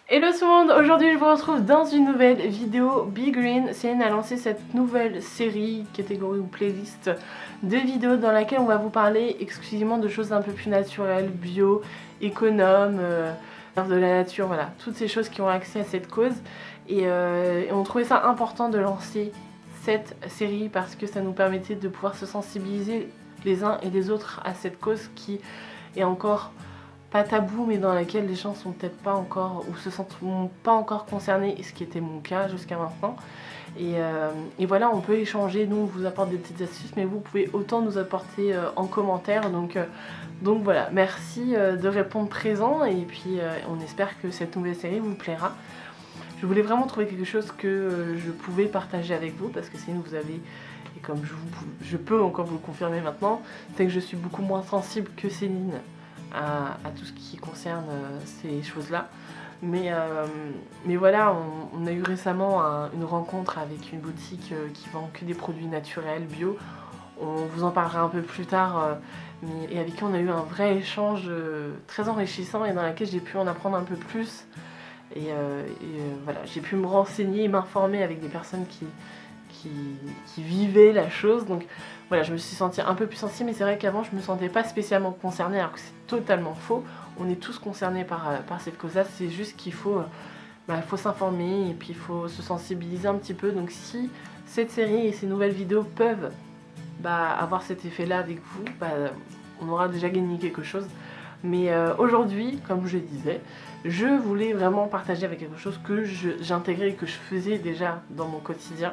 Hello tout le monde, aujourd'hui je vous retrouve dans une nouvelle vidéo. Be Green, Céline a lancé cette nouvelle série, catégorie ou playlist de vidéos dans laquelle on va vous parler exclusivement de choses un peu plus naturelles, bio, économes, de la nature, voilà, toutes ces choses qui ont accès à cette cause. Et on trouvait ça important de lancer cette série parce que ça nous permettait de pouvoir se sensibiliser les uns et les autres à cette cause qui est encore pas tabou, mais dans laquelle les gens sont peut-être pas encore ou se sentent pas encore concernés, ce qui était mon cas jusqu'à maintenant. Et voilà, on peut échanger, nous on vous apporte des petites astuces, mais vous pouvez autant nous apporter en commentaire. Donc voilà, merci de répondre présent, et puis on espère que cette nouvelle série vous plaira. Je voulais vraiment trouver quelque chose que je pouvais partager avec vous, parce que sinon vous avez, et comme je peux encore vous le confirmer maintenant, c'est que je suis beaucoup moins sensible que Céline à tout ce qui concerne ces choses-là. Mais voilà, on a eu récemment une rencontre avec une boutique qui vend que des produits naturels, bio. On vous en parlera un peu plus tard, et avec qui on a eu un vrai échange très enrichissant et dans lequel j'ai pu en apprendre un peu plus. Voilà, j'ai pu me renseigner et m'informer avec des personnes qui vivaient la chose. Donc voilà, je me suis sentie un peu plus sensible, mais c'est vrai qu'avant je me sentais pas spécialement concernée, alors que c'est totalement faux. On est tous concernés par cette cause-là, c'est juste qu'il faut, faut s'informer et puis il faut se sensibiliser un petit peu. Donc si cette série et ces nouvelles vidéos peuvent avoir cet effet-là avec vous, on aura déjà gagné quelque chose. Mais aujourd'hui, comme je disais, je voulais vraiment partager avec quelque chose que j'intégrais et que je faisais déjà dans mon quotidien.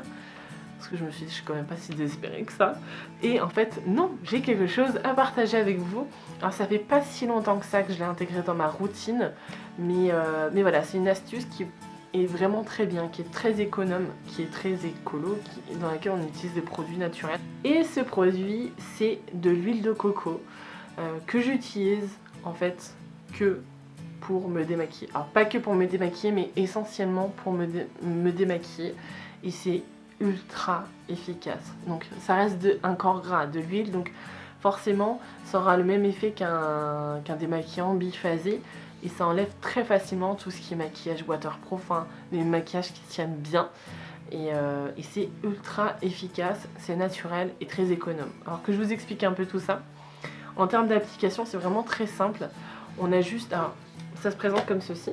Parce que je me suis dit, je suis quand même pas si désespérée que ça. Et en fait, non, j'ai quelque chose à partager avec vous. Alors ça fait pas si longtemps que ça que je l'ai intégré dans ma routine. Mais voilà, c'est une astuce qui est vraiment très bien, qui est très économe, qui est très écolo, dans laquelle on utilise des produits naturels. Et ce produit, c'est de l'huile de coco que j'utilise en fait que pour me démaquiller. Alors pas que pour me démaquiller, mais essentiellement pour me démaquiller. Et c'est ultra efficace. Donc ça reste un corps gras, de l'huile, donc forcément ça aura le même effet qu'un démaquillant biphasé, et ça enlève très facilement tout ce qui est maquillage waterproof, hein, les maquillages qui tiennent bien. Et c'est ultra efficace, c'est naturel et très économe. Alors que je vous explique un peu tout ça. En termes d'application, c'est vraiment très simple. On a juste... Alors, ça se présente comme ceci.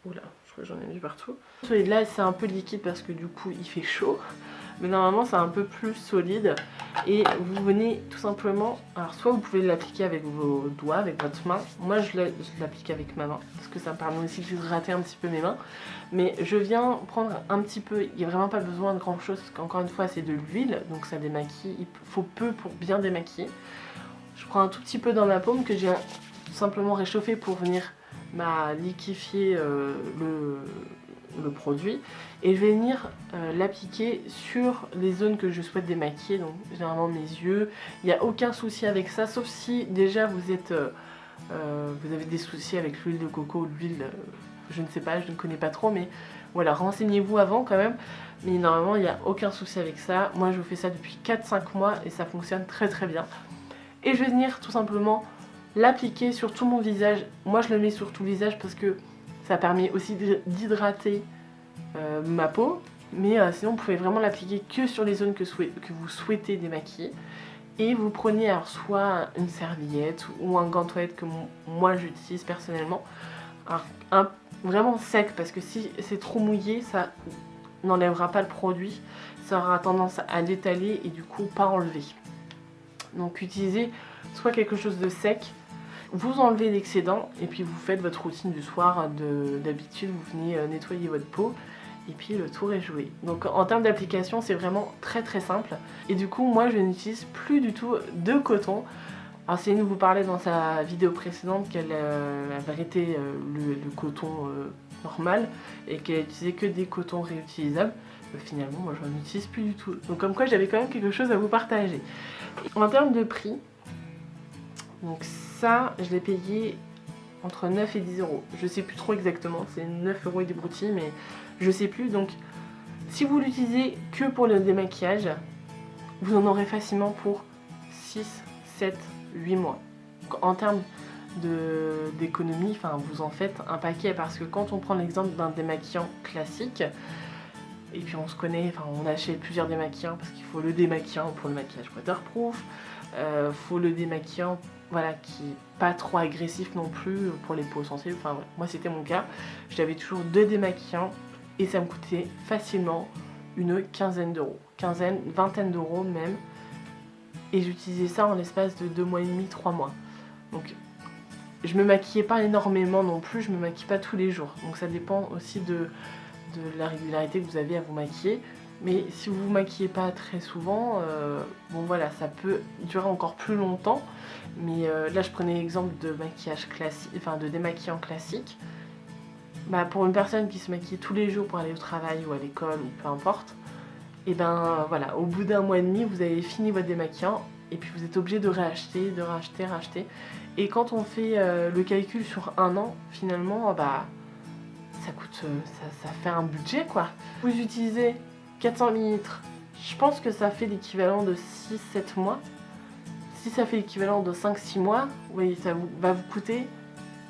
Oula, je crois que j'en ai mis partout. Celui-là, c'est un peu liquide parce que du coup, il fait chaud. Mais normalement, c'est un peu plus solide. Et vous venez tout simplement... Alors, soit vous pouvez l'appliquer avec vos doigts, avec votre main. Moi, je l'applique avec ma main, parce que ça me permet aussi d'hydrater un petit peu mes mains. Mais je viens prendre un petit peu... Il n'y a vraiment pas besoin de grand-chose, parce qu'encore une fois, c'est de l'huile. Donc ça démaquille. Il faut peu pour bien démaquiller. Je prends un tout petit peu dans ma paume que j'ai tout simplement réchauffé pour venir liquéfier le produit, et je vais venir l'appliquer sur les zones que je souhaite démaquiller, donc généralement mes yeux. Il n'y a aucun souci avec ça, sauf si déjà vous avez des soucis avec l'huile de coco ou l'huile, je ne sais pas, je ne connais pas trop, mais voilà, renseignez-vous avant quand même. Mais normalement il n'y a aucun souci avec ça. Moi je fais ça depuis 4-5 mois et ça fonctionne très très bien. Et je vais venir tout simplement l'appliquer sur tout mon visage. Moi je le mets sur tout le visage parce que ça permet aussi d'hydrater ma peau. Mais sinon vous pouvez vraiment l'appliquer que sur les zones que vous souhaitez démaquiller. Et vous prenez alors soit une serviette ou un gant de toilette que moi j'utilise personnellement. Alors, vraiment sec, parce que si c'est trop mouillé, ça n'enlèvera pas le produit. Ça aura tendance à l'étaler et du coup pas enlever. Donc utilisez soit quelque chose de sec, vous enlevez l'excédent et puis vous faites votre routine du soir d'habitude, vous venez nettoyer votre peau et puis le tour est joué. Donc en termes d'application, c'est vraiment très très simple. Et du coup, moi je n'utilise plus du tout de coton. Alors Céline vous parlait dans sa vidéo précédente qu'elle avait arrêté le coton normal et qu'elle utilisait que des cotons réutilisables. Finalement, moi je n'en utilise plus du tout. Donc comme quoi j'avais quand même quelque chose à vous partager. En termes de prix, donc ça, je l'ai payé entre 9 et 10 euros. Je sais plus trop exactement, c'est 9 euros et des broutilles, mais je sais plus. Donc, si vous l'utilisez que pour le démaquillage, vous en aurez facilement pour 6, 7, 8 mois. Donc, en termes d'économie, enfin vous en faites un paquet, parce que quand on prend l'exemple d'un démaquillant classique, et puis on se connaît, enfin on achète plusieurs démaquillants parce qu'il faut le démaquillant pour le maquillage waterproof, faut le démaquillant voilà, qui est pas trop agressif non plus pour les peaux sensibles, enfin voilà. Moi c'était mon cas, j'avais toujours 2 démaquillants et ça me coûtait facilement une quinzaine d'euros, vingtaine d'euros même, et j'utilisais ça en l'espace de 2 mois et demi, 3 mois. Donc je me maquillais pas énormément non plus, je me maquille pas tous les jours. Donc ça dépend aussi de la régularité que vous avez à vous maquiller. Mais si vous vous maquillez pas très souvent, bon voilà, ça peut durer encore plus longtemps. Mais là je prenais l'exemple de maquillage classique, enfin de démaquillant classique. Bah, pour une personne qui se maquille tous les jours pour aller au travail ou à l'école ou peu importe, et ben voilà, au bout d'un mois et demi, vous avez fini votre démaquillant et puis vous êtes obligé de racheter, racheter. Et quand on fait le calcul sur un an, finalement, bah, ça coûte, ça fait un budget quoi. Vous utilisez 400 ml, je pense que ça fait l'équivalent de 6-7 mois. Si ça fait l'équivalent de 5-6 mois, oui, ça va vous coûter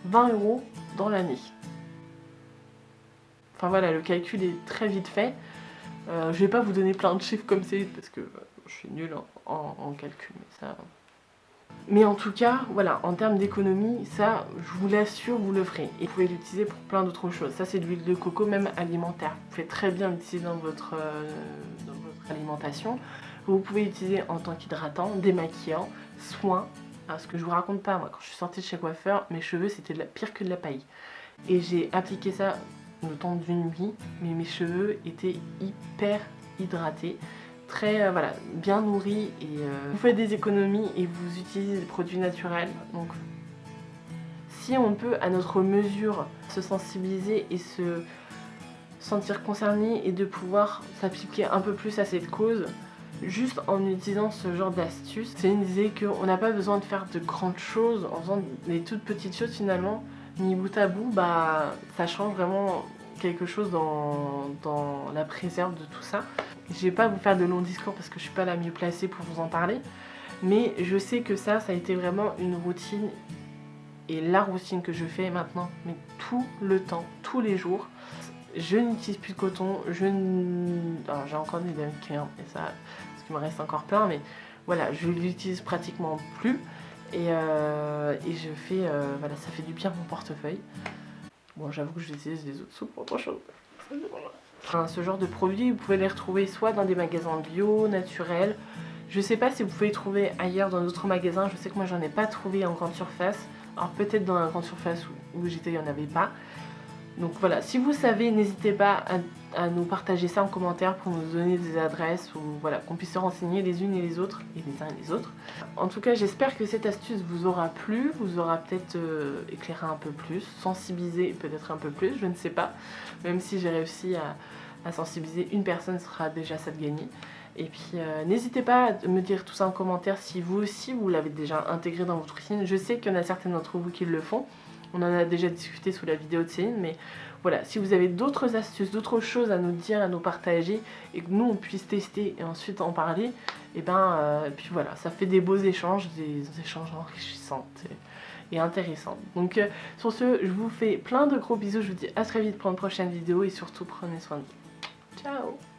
20 € dans l'année. Enfin voilà, le calcul est très vite fait. Je vais pas vous donner plein de chiffres comme c'est parce que je suis nulle en calcul, mais ça... Mais en tout cas, voilà, en termes d'économie, ça, je vous l'assure, vous le ferez. Et vous pouvez l'utiliser pour plein d'autres choses. Ça, c'est de l'huile de coco, même alimentaire. Vous pouvez très bien l'utiliser dans votre alimentation. Vous pouvez l'utiliser en tant qu'hydratant, démaquillant, soin. Ce que je vous raconte pas, moi, quand je suis sortie de chez coiffeur, mes cheveux, c'était pire que de la paille. Et j'ai appliqué ça le temps d'une nuit, mais mes cheveux étaient hyper hydratés. Très voilà, bien nourris, et vous faites des économies et vous utilisez des produits naturels. Donc si on peut à notre mesure se sensibiliser et se sentir concerné et de pouvoir s'appliquer un peu plus à cette cause juste en utilisant ce genre d'astuces, Céline disait qu'on n'a pas besoin de faire de grandes choses en faisant des toutes petites choses finalement, mis bout à bout, bah ça change vraiment quelque chose dans la préserve de tout ça. Je vais pas vous faire de longs discours parce que je suis pas la mieux placée pour vous en parler, mais je sais que ça a été vraiment une routine, et la routine que je fais maintenant, mais tout le temps, tous les jours. Je n'utilise plus de coton, alors j'ai encore des démaquillants et ça, parce qu'il me reste encore plein, mais voilà, je l'utilise pratiquement plus, et je fais, voilà, ça fait du bien à mon portefeuille. Bon, j'avoue que j'utilise les autres sous pour autre chose. Ce genre de produits, vous pouvez les retrouver soit dans des magasins bio, naturels. Je sais pas si vous pouvez les trouver ailleurs dans d'autres magasins. Je sais que moi j'en ai pas trouvé en grande surface. Alors peut-être dans la grande surface où j'étais, il n'y en avait pas. Donc voilà, si vous savez, n'hésitez pas à nous partager ça en commentaire pour nous donner des adresses, ou voilà, qu'on puisse se renseigner les unes et les autres, et les uns et les autres. En tout cas, j'espère que cette astuce vous aura plu, vous aura peut-être éclairé un peu plus, sensibilisé peut-être un peu plus, je ne sais pas. Même si j'ai réussi à sensibiliser une personne, ce sera déjà ça de gagner. Et puis n'hésitez pas à me dire tout ça en commentaire si vous aussi vous l'avez déjà intégré dans votre routine. Je sais qu'il y en a certaines d'entre vous qui le font. On en a déjà discuté sous la vidéo de Céline, mais voilà, si vous avez d'autres astuces, d'autres choses à nous dire, à nous partager, et que nous on puisse tester et ensuite en parler, et puis voilà, ça fait des beaux échanges, des échanges enrichissants et intéressants. Donc sur ce, je vous fais plein de gros bisous, je vous dis à très vite pour une prochaine vidéo, et surtout prenez soin de vous. Ciao!